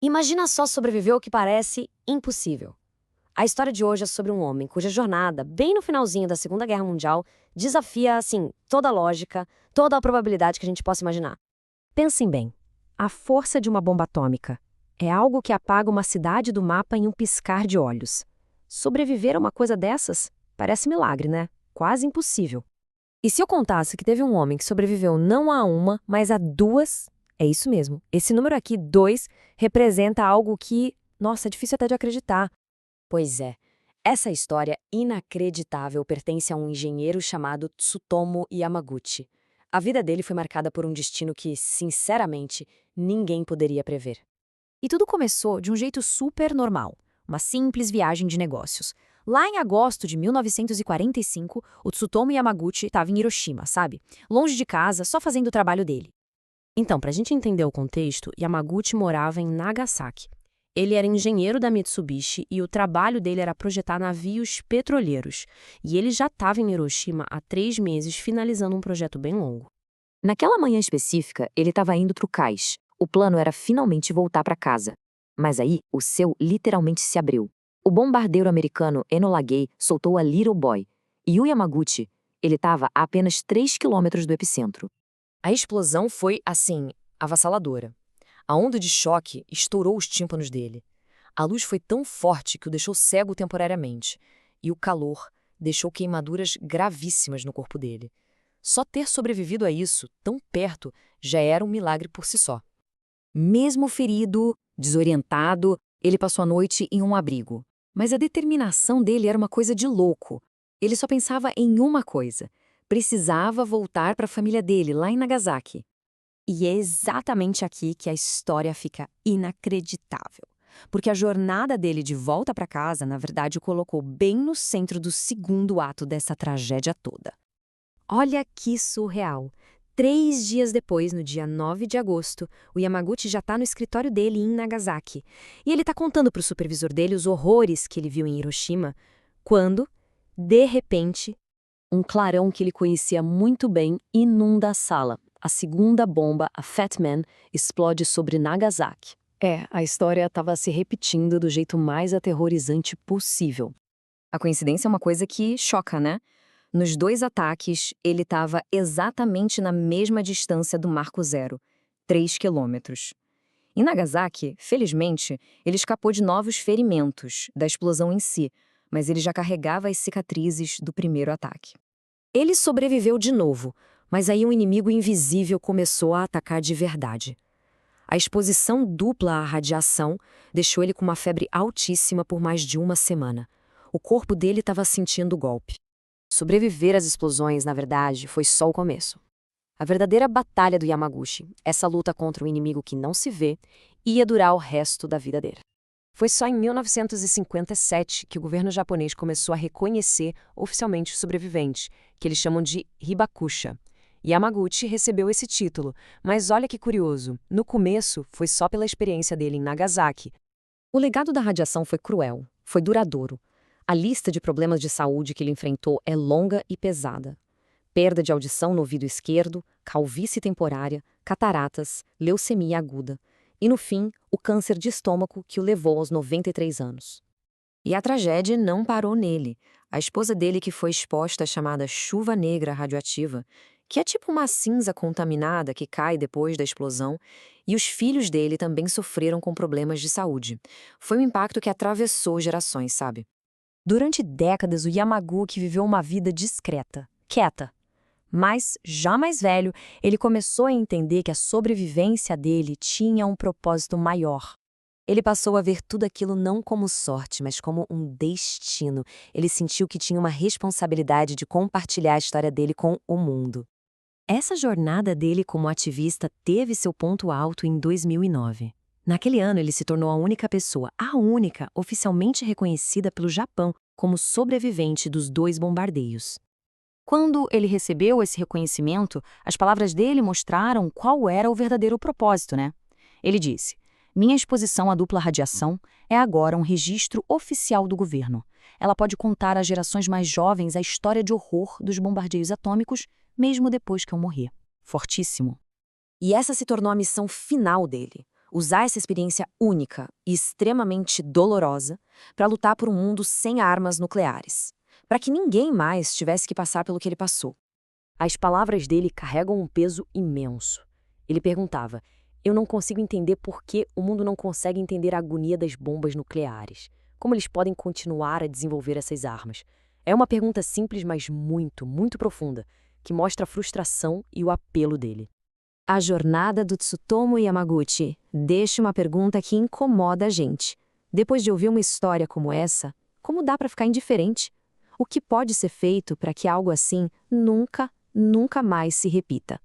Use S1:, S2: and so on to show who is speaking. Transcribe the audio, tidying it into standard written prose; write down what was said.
S1: Imagina só sobreviver ao que parece impossível. A história de hoje é sobre um homem cuja jornada, bem no finalzinho da Segunda Guerra Mundial, desafia, assim, toda a lógica, toda a probabilidade que a gente possa imaginar. Pensem bem, a força de uma bomba atômica é algo que apaga uma cidade do mapa em um piscar de olhos. Sobreviver a uma coisa dessas parece milagre, né? Quase impossível. E se eu contasse que teve um homem que sobreviveu não a uma, mas a duas, é isso mesmo. Esse número aqui, 2, representa algo que, nossa, é difícil até de acreditar. Pois é, essa história inacreditável pertence a um engenheiro chamado Tsutomu Yamaguchi. A vida dele foi marcada por um destino que, sinceramente, ninguém poderia prever. E tudo começou de um jeito super normal, uma simples viagem de negócios. Lá em agosto de 1945, o Tsutomu Yamaguchi estava em Hiroshima, sabe? Longe de casa, só fazendo o trabalho dele. Então, para a gente entender o contexto, Yamaguchi morava em Nagasaki. Ele era engenheiro da Mitsubishi e o trabalho dele era projetar navios petroleiros. E ele já estava em Hiroshima há 3 meses, finalizando um projeto bem longo. Naquela manhã específica, ele estava indo para o cais. O plano era finalmente voltar para casa. Mas aí, o céu literalmente se abriu. O bombardeiro americano Enola Gay soltou a Little Boy. E o Yamaguchi, ele estava a apenas 3 quilômetros do epicentro. A explosão foi, assim, avassaladora. A onda de choque estourou os tímpanos dele. A luz foi tão forte que o deixou cego temporariamente. E o calor deixou queimaduras gravíssimas no corpo dele. Só ter sobrevivido a isso, tão perto, já era um milagre por si só. Mesmo ferido, desorientado, ele passou a noite em um abrigo. Mas a determinação dele era uma coisa de louco. Ele só pensava em uma coisa: precisava voltar para a família dele, lá em Nagasaki. E é exatamente aqui que a história fica inacreditável. Porque a jornada dele de volta para casa, na verdade, o colocou bem no centro do segundo ato dessa tragédia toda. Olha que surreal! 3 dias depois, no dia 9 de agosto, o Yamaguchi já está no escritório dele em Nagasaki. E ele está contando para o supervisor dele os horrores que ele viu em Hiroshima, quando, de repente, um clarão que ele conhecia muito bem inunda a sala. A segunda bomba, a Fat Man, explode sobre Nagasaki. A história estava se repetindo do jeito mais aterrorizante possível. A coincidência é uma coisa que choca, né? Nos 2 ataques, ele estava exatamente na mesma distância do marco zero, 3 quilômetros. Em Nagasaki, felizmente, ele escapou de novos ferimentos da explosão em si, mas ele já carregava as cicatrizes do primeiro ataque. Ele sobreviveu de novo, mas aí um inimigo invisível começou a atacar de verdade. A exposição dupla à radiação deixou ele com uma febre altíssima por mais de uma semana. O corpo dele estava sentindo o golpe. Sobreviver às explosões, na verdade, foi só o começo. A verdadeira batalha do Yamaguchi, essa luta contra um inimigo que não se vê, ia durar o resto da vida dele. Foi só em 1957 que o governo japonês começou a reconhecer oficialmente o sobrevivente, que eles chamam de Hibakusha. Yamaguchi recebeu esse título, mas olha que curioso, no começo foi só pela experiência dele em Nagasaki. O legado da radiação foi cruel, foi duradouro. A lista de problemas de saúde que ele enfrentou é longa e pesada. Perda de audição no ouvido esquerdo, calvície temporária, cataratas, leucemia aguda. E, no fim, o câncer de estômago que o levou aos 93 anos. E a tragédia não parou nele. A esposa dele que foi exposta à chamada chuva negra radioativa, que é tipo uma cinza contaminada que cai depois da explosão, e os filhos dele também sofreram com problemas de saúde. Foi um impacto que atravessou gerações, sabe? Durante décadas, o Yamaguchi viveu uma vida discreta, quieta. Mas, já mais velho, ele começou a entender que a sobrevivência dele tinha um propósito maior. Ele passou a ver tudo aquilo não como sorte, mas como um destino. Ele sentiu que tinha uma responsabilidade de compartilhar a história dele com o mundo. Essa jornada dele como ativista teve seu ponto alto em 2009. Naquele ano, ele se tornou a única pessoa, a única, oficialmente reconhecida pelo Japão como sobrevivente dos 2 bombardeios. Quando ele recebeu esse reconhecimento, as palavras dele mostraram qual era o verdadeiro propósito, né? Ele disse: "Minha exposição à dupla radiação é agora um registro oficial do governo. Ela pode contar às gerações mais jovens a história de horror dos bombardeios atômicos, mesmo depois que eu morrer." Fortíssimo. E essa se tornou a missão final dele.
S2: Usar essa experiência única e extremamente dolorosa para lutar por um mundo sem armas nucleares, para que ninguém mais tivesse que passar pelo que ele passou.
S1: As palavras dele carregam um peso imenso. Ele perguntava: eu não consigo entender por que o mundo não consegue entender a agonia das bombas nucleares. Como eles podem continuar a desenvolver essas armas? É uma pergunta simples, mas muito, muito profunda, que mostra a frustração e o apelo dele.
S2: A jornada do Tsutomu Yamaguchi deixa uma pergunta que incomoda a gente. Depois de ouvir uma história como essa, como dá para ficar indiferente? O que pode ser feito para que algo assim nunca mais se repita?